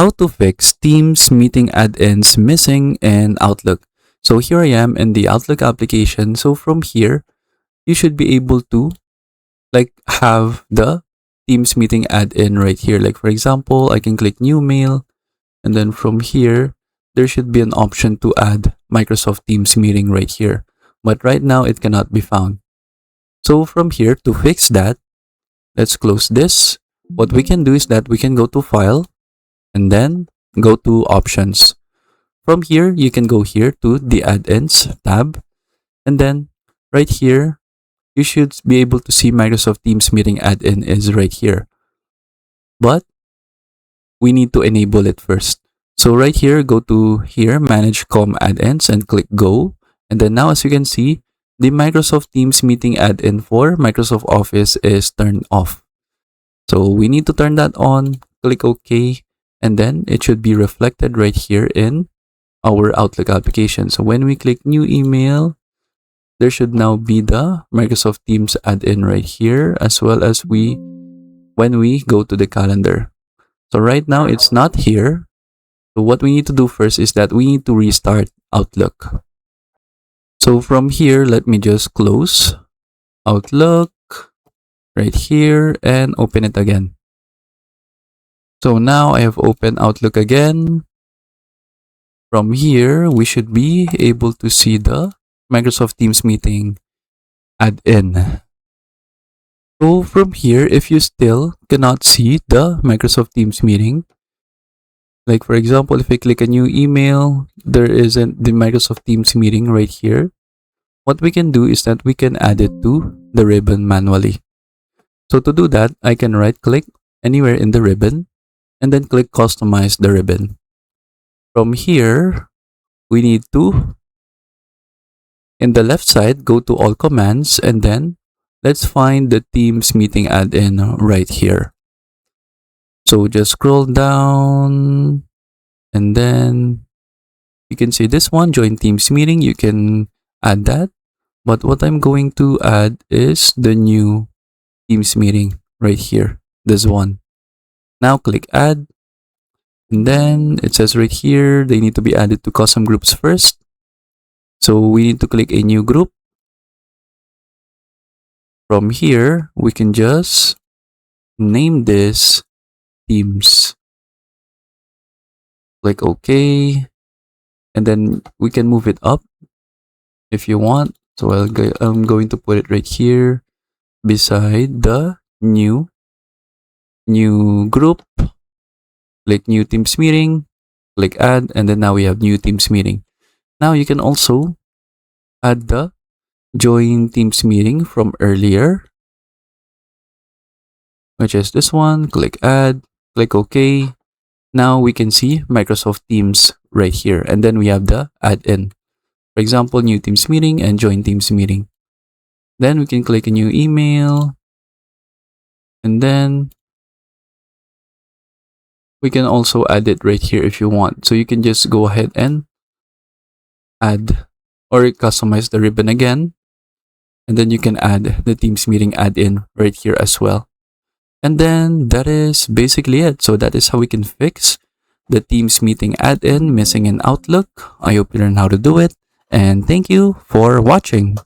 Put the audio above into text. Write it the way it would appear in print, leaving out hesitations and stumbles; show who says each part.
Speaker 1: How to fix Teams meeting add-ins missing in Outlook. So here I am in the Outlook application. So from here, you should be able to have the Teams meeting add-in right here. Like for example, I can click new mail, and then from here, there should be an option to add Microsoft Teams meeting right here. But right now it cannot be found. So from here, to fix that, let's close this. What we can do is that we can go to File and then go to Options. From here, you can go here to the Add-ins tab, and then right here, you should be able to see Microsoft Teams meeting add-in is right here. But we need to enable it first. So right here, go to here, Manage Com Add-ins, and click Go. And then now, as you can see, the Microsoft Teams meeting add-in for Microsoft Office is turned off. So we need to turn that on, click OK, and then it should be reflected right here in our Outlook application. So when we click new email, there should now be the Microsoft Teams add-in right here, as well as when we go to the calendar. So right now it's not here. So what we need to do first is that we need to restart Outlook. So from here, let me just close Outlook right here and open it again. So now I have opened Outlook again. From here, we should be able to see the Microsoft Teams meeting add-in. So from here, if you still cannot see the Microsoft Teams meeting, like for example, if I click a new email, there isn't the Microsoft Teams meeting right here. What we can do is that we can add it to the ribbon manually. So to do that, I can right click anywhere in the ribbon and then click customize the ribbon. From here, we need to, in the left side, go to all commands, and then let's find the Teams meeting add-in right here. So just scroll down, and then you can see this one, join Teams meeting. You can add that, but what I'm going to add is the new Teams meeting right here, this one. Now click add, and then it says right here they need to be added to custom groups first. So we need to click a new group. From here, we can just name this Teams. Click OK, and then we can move it up if you want. So I'm going to put it right here beside the new group. Click new Teams meeting, click add, and then now we have new Teams meeting. Now you can also add the join Teams meeting from earlier, which is this one. Click add, click OK. Now we can see Microsoft Teams right here, and then we have the add-in. For example, new Teams meeting and join Teams meeting. Then we can click a new email, and then we can also add it right here if you want. So you can just go ahead and add or customize the ribbon again, and then you can add the Teams meeting add-in right here as well. And then that is basically it. So that is how we can fix the Teams meeting add-in missing in Outlook. I hope you learned how to do it, and thank you for watching.